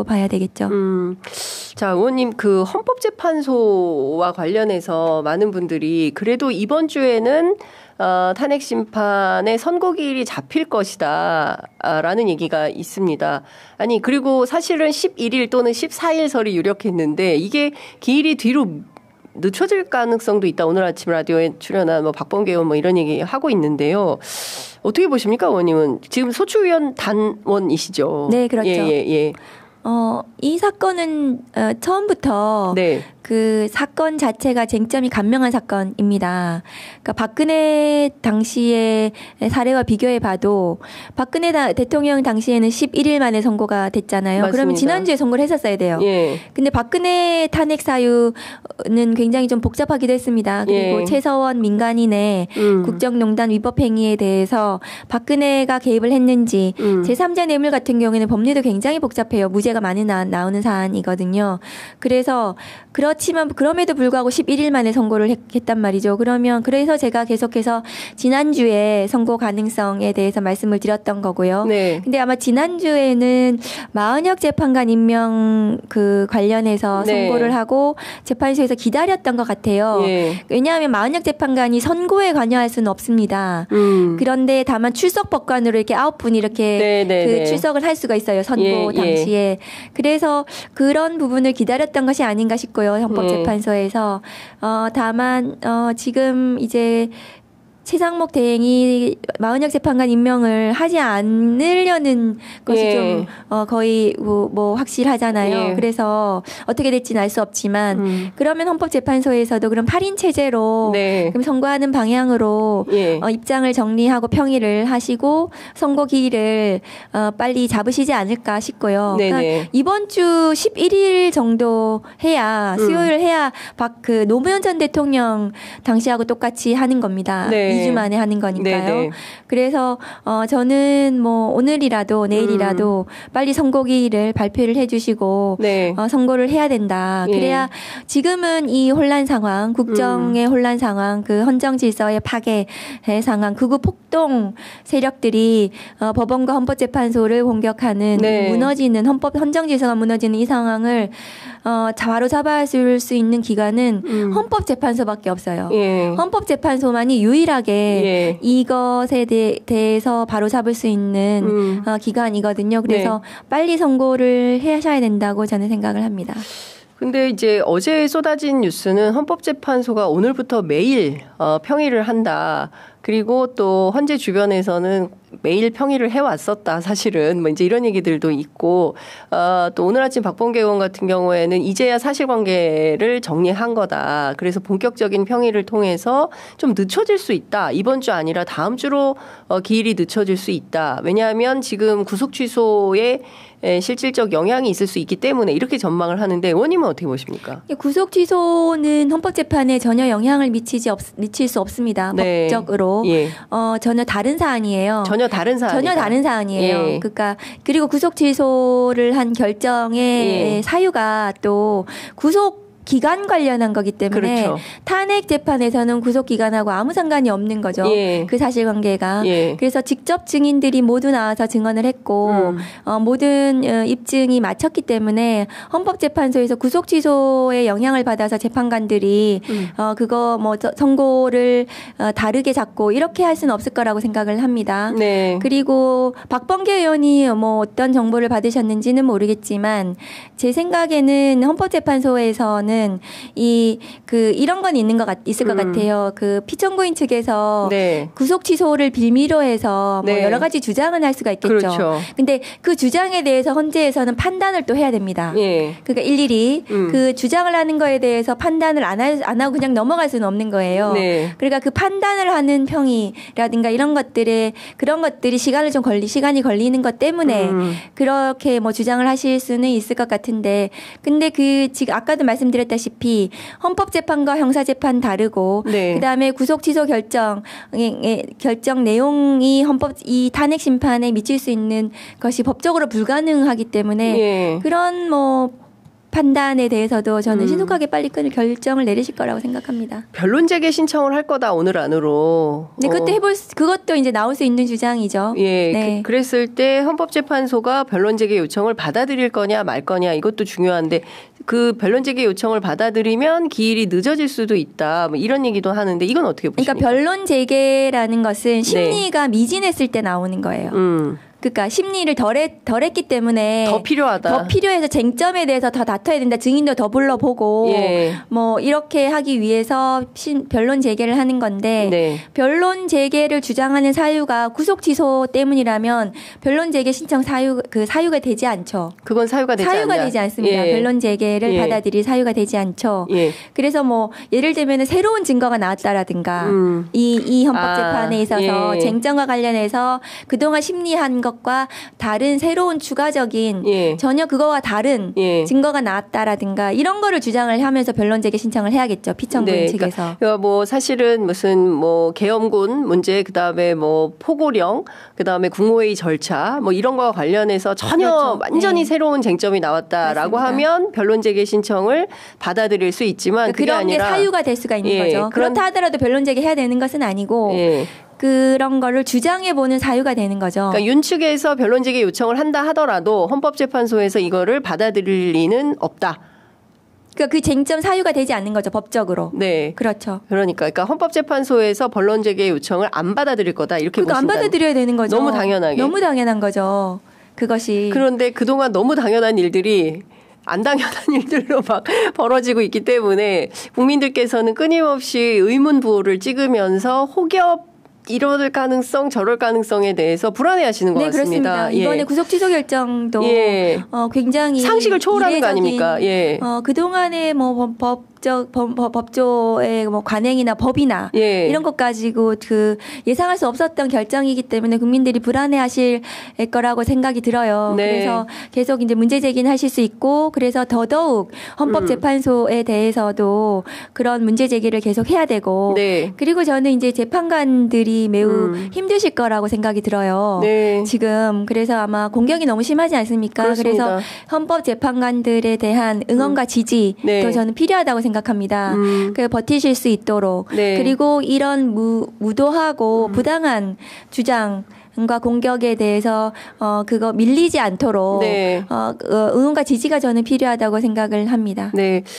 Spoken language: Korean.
봐야 되겠죠. 자, 의원님, 그 헌법재판소와 관련해서 많은 분들이 그래도 이번 주에는 탄핵 심판의 선고기일이 잡힐 것이다 라는 얘기가 있습니다. 아니, 그리고 사실은 11일 또는 14일설이 유력했는데 이게 기일이 뒤로 늦춰질 가능성도 있다. 오늘 아침 라디오에 출연한 박범계 의원 이런 얘기 하고 있는데요. 어떻게 보십니까, 의원님은? 지금 소추위원 단원이시죠? 네, 그렇죠. 예. 이 사건은 처음부터 네. 그 사건 자체가 쟁점이 간명한 사건입니다. 그러니까 박근혜 당시의 사례와 비교해 봐도 박근혜 대통령 당시에는 11일 만에 선고가 됐잖아요. 맞습니다. 그러면 지난주에 선고를 했었어야 돼요. 예. 근데 박근혜 탄핵 사유는 굉장히 좀 복잡하기도 했습니다. 그리고 예. 최서원 민간인의 국정농단 위법 행위에 대해서 박근혜가 개입을 했는지 제3자 뇌물 같은 경우에는 법리도 굉장히 복잡해요. 무죄가 많이 나오는 사안이거든요. 그래서 그렇지만 그럼에도 불구하고 11일 만에 선고를 했단 말이죠. 그래서 제가 계속해서 지난주에 선고 가능성에 대해서 말씀을 드렸던 거고요. 네. 근데 아마 지난주에는 마은혁 재판관 임명 그 관련해서 네. 선고를 하고 재판소에서 기다렸던 것 같아요. 예. 왜냐하면 마은혁 재판관이 선고에 관여할 수는 없습니다. 그런데 다만 출석 법관으로 이렇게 9분 이렇게 그 출석을 할 수가 있어요. 선고 당시에. 그래서 그런 부분을 기다렸던 것이 아닌가 싶고요. 헌법재판소에서. 다만 지금 이제 최상목 대행이 마은혁 재판관 임명을 하지 않으려는 것이 좀 거의 뭐 확실하잖아요. 예. 그래서 어떻게 될지는 알 수 없지만 그러면 헌법재판소에서도 그럼 8인 체제로 그럼 선고하는 방향으로 입장을 정리하고 평의를 하시고 선고 기일을 빨리 잡으시지 않을까 싶고요. 그러니까 이번 주 11일 정도 해야 수요일 해야 그 노무현 전 대통령 당시하고 똑같이 하는 겁니다. 2주 만에 하는 거니까요. 네네. 그래서 저는 뭐 오늘이라도 내일이라도 빨리 선고기일을 발표를 해주시고 선고를 해야 된다. 그래야 지금은 이 혼란 상황, 국정의 혼란 상황, 그 헌정 질서의 파괴 상황, 극우 폭동 세력들이 법원과 헌법재판소를 공격하는 무너지는 헌정 질서가 무너지는 이 상황을 바로 잡아줄 수 있는 기관은 헌법재판소밖에 없어요. 헌법재판소만이 유일하게 이것에 대해서 바로 잡을 수 있는 기관이거든요. 그래서 빨리 선고를 하셔야 된다고 저는 생각을 합니다. 근데 이제 어제 쏟아진 뉴스는 헌법재판소가 오늘부터 매일 평의를 한다. 그리고 또 헌재 주변에서는 매일 평의를 해왔었다. 사실은 뭐 이제 이런 얘기들도 있고 또 오늘 아침 박범계 의원 같은 경우에는 이제야 사실관계를 정리한 거다. 그래서 본격적인 평의를 통해서 좀 늦춰질 수 있다. 이번 주 아니라 다음 주로 기일이 늦춰질 수 있다. 왜냐하면 지금 구속 취소에 실질적 영향이 있을 수 있기 때문에 이렇게 전망을 하는데 의원님은 어떻게 보십니까? 구속 취소는 헌법재판에 전혀 영향을 미칠 수 없습니다. 법적으로. 전혀 다른 사안이에요. 전혀 다른 사안이에요. 그러니까 그리고 구속 취소를 한 결정의 사유가 또 구속 기간 관련한 거기 때문에 탄핵 재판에서는 구속 기간하고 아무 상관이 없는 거죠. 그 사실관계가. 그래서 직접 증인들이 모두 나와서 증언을 했고 모든 입증이 마쳤기 때문에 헌법재판소에서 구속 취소에 영향을 받아서 재판관들이 그거 뭐 선고를 다르게 잡고 이렇게 할 수는 없을 거라고 생각을 합니다. 그리고 박범계 의원이 뭐 어떤 정보를 받으셨는지는 모르겠지만 제 생각에는 헌법재판소에서는 이런 건 있을 것 같아요. 그 피청구인 측에서 구속 취소를 빌미로 해서 뭐 여러 가지 주장은 할 수가 있겠죠. 그렇죠. 근데 그 주장에 대해서 헌재에서는 판단을 또 해야 됩니다. 그러니까 일일이 그 주장을 하는 거에 대해서 판단을 안 하고 그냥 넘어갈 수는 없는 거예요. 그러니까 그 판단을 하는 평의라든가 그런 것들이 시간이 걸리는 것 때문에 그렇게 뭐 주장을 하실 수는 있을 것 같은데 근데 지금 아까도 말씀드렸다시피 헌법재판과 형사재판 다르고 그다음에 구속 취소 결정 내용이 이 탄핵 심판에 미칠 수 있는 것이 법적으로 불가능하기 때문에 그런 뭐 판단에 대해서도 저는 신속하게 빨리 끊을 결정을 내리실 거라고 생각합니다. 변론 재개 신청을 할 거다 오늘 안으로. 네, 그것도 이제 나올 수 있는 주장이죠. 예, 네. 그랬을 때 헌법재판소가 변론 재개 요청을 받아들일 거냐 말 거냐 이것도 중요한데 그 변론 재개 요청을 받아들이면 기일이 늦어질 수도 있다. 뭐 이런 얘기도 하는데 이건 어떻게 보십니까? 그러니까 변론 재개라는 것은 심리가 미진했을 때 나오는 거예요. 그러니까 심리를 덜 했기 때문에 더 필요하다. 더 필요해서 쟁점에 대해서 더 다퉈야 된다. 증인도 더 불러보고 뭐 이렇게 하기 위해서 변론 재개를 하는 건데 변론 재개를 주장하는 사유가 구속 취소 때문이라면 변론 재개 신청 사유가 되지 않죠. 그건 사유가 되지 않습니다. 변론 재개를 받아들일 사유가 되지 않죠. 그래서 뭐 예를 들면 새로운 증거가 나왔다라든가 이 헌법재판에 있어서 쟁점과 관련해서 그동안 심리한 것 과 다른 새로운 추가적인 전혀 그거와 다른 증거가 나왔다라든가 이런 거를 주장을 하면서 변론 재개 신청을 해야겠죠. 피청구인 측에서. 그러니까 뭐 사실은 무슨 뭐 계엄군 문제 그다음에 뭐 포고령 그다음에 국무회의 절차 뭐 이런 거와 관련해서 전혀 완전히 새로운 쟁점이 나왔다라고 하면 변론 재개 신청을 받아들일 수 있지만 그게 그런 아니라 게 사유가 될 수가 있는 거죠. 그렇다 하더라도 변론 재개 해야 되는 것은 아니고 그런 거를 주장해보는 사유가 되는 거죠. 그러니까 윤 측에서 변론 재개 요청을 한다 하더라도 헌법재판소에서 이거를 받아들일 리는 없다. 그러니까 그 쟁점 사유가 되지 않는 거죠. 법적으로. 네. 그렇죠. 그러니까 헌법재판소에서 변론 재개 요청을 안 받아들일 거다. 이렇게 보신다. 안 받아들여야 되는 거죠. 너무 당연하게. 너무 당연한 거죠. 그것이. 그런데 그동안 너무 당연한 일들이 안 당연한 일들로 막 벌어지고 있기 때문에 국민들께서는 끊임없이 의문부호를 찍으면서 혹여 이럴 가능성 저럴 가능성에 대해서 불안해하시는 것 같습니다. 그렇습니다. 이번에 구속 취소 결정도 굉장히 상식을 초월하는 거 아닙니까? 그동안의 뭐 법조의 뭐 관행이나 법이나 이런 것 가지고 그 예상할 수 없었던 결정이기 때문에 국민들이 불안해하실 거라고 생각이 들어요. 그래서 계속 이제 문제 제기는 하실 수 있고 그래서 더더욱 헌법재판소에 대해서도 그런 문제 제기를 계속 해야 되고 그리고 저는 이제 재판관들이 매우 힘드실 거라고 생각이 들어요. 지금 그래서 아마 공격이 너무 심하지 않습니까? 그렇습니다. 그래서 헌법재판관들에 대한 응원과 지지도 저는 필요하다고 생각합니다. 그 버티실 수 있도록 그리고 이런 무도하고 부당한 주장과 공격에 대해서 그거 밀리지 않도록 응원과 지지가 저는 필요하다고 생각을 합니다. 네.